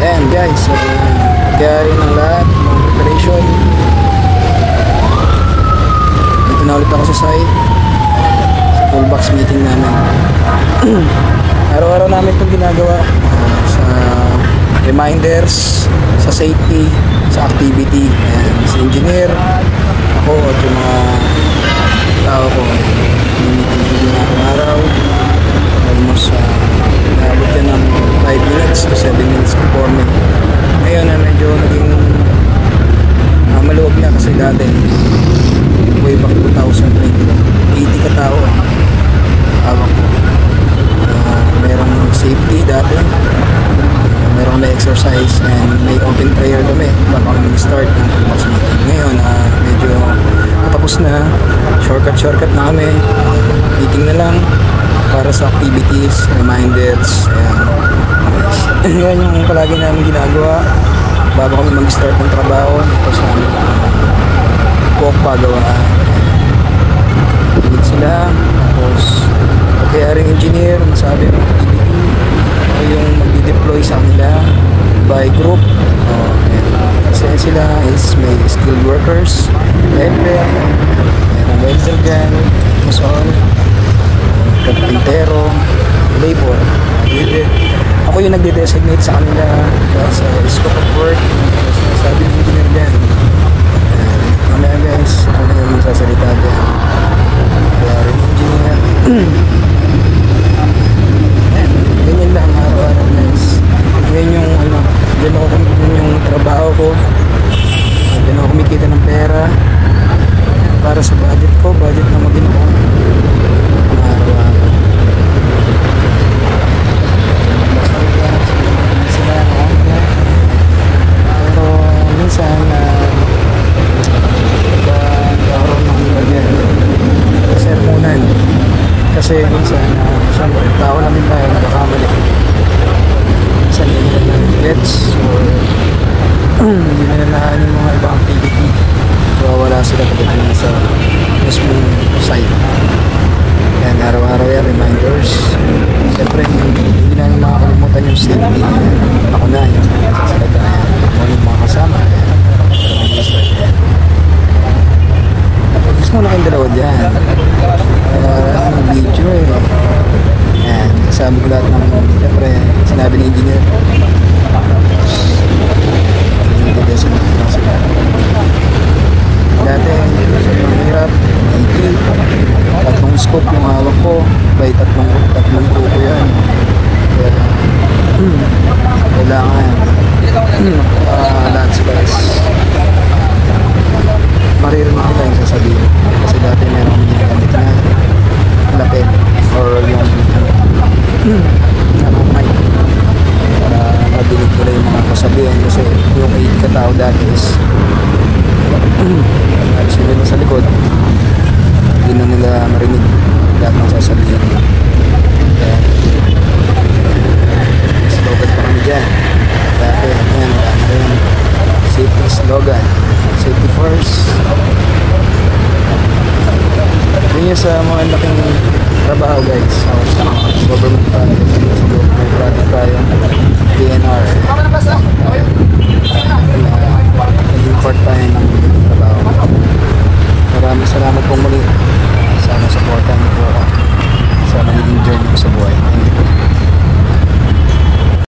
Ayan guys, so gaya ng lahat ng preparation. Dito na ulit ako sa site, sa toolbox meeting namin. Araw-araw namin itong ginagawa, sa reminders, sa safety, sa activity. Ayan, si engineer, ako at yung mga tao ko, meeting araw-araw. Almost naabot yan ng 5 minutes to 7 minutes performing. Ngayon medyo naging maluwag na kasi dati way back 2020 80 katao hawak ko. Merong safety dati, merong na exercise and may open prayer kami bago kami mag-start ng toolbox meeting. Ngayon medyo patapos na, shortcut na kami, meeting na lang para sa activities, reminders. Yan yung palagi namin ginagawa bago kami mag-start ng trabaho. Ito sa amin walk pagawaan. Pinig sila, tapos kaya rin engineer masabi ng activity o yung magdi-deploy sa kanila by group. Kasi sila is may skilled workers, helper, mayroong welder gun, mason, carpintero, labor. Ako yung nagde-designate sa kanila sa scope of work. Sabi ng engineer dyan, mamaya guys, ako na yung magsasalita dyan. Kaya rin engineer. Ganyan lang araw-araw guys. Yan yung yan yung trabaho ko. Yan ako kumikita ng pera para sa budget ko, budget na mag-inoon araw-araw. Pero minsan nagkaroon ng lagyan sermonan kasi minsan siyempre tao namin tayo nagkakamali. Minsan hindi nila gets or hindi nila nahaan yung mga ibang activity, wala sila pagdating sa mismong site. Yan, araw-araw yan, reminders. Siyempre, hindi namin makakalimutan yung safety. Ako na, yung sasalita yan. Ako yung mga kasama. Gusto mo na kayong dalawa dyan. Ano video eh. Yan, sabi ko lahat ng, siyempre, sinabi ng engineer. Hindi-designate lang sila. Dati, sobrang hirap. Tatlong scope yung hawak ko by tatlong grupo yan. Kaya kailangan lahat sila is maririnig nila yung sasabihin. Kasi dati meron kami ginagamit na lapel or yung mic para madinig nila yung mga kasabihin. Kasi yung 80 katao dati is alis nila sa likod, hindi na nila marinig lahat ng sasabihin. Kaya slogan pa kami dyan dati. Ayan, safety slogan, safety first. Yun yung sa mga laking trabaho guys.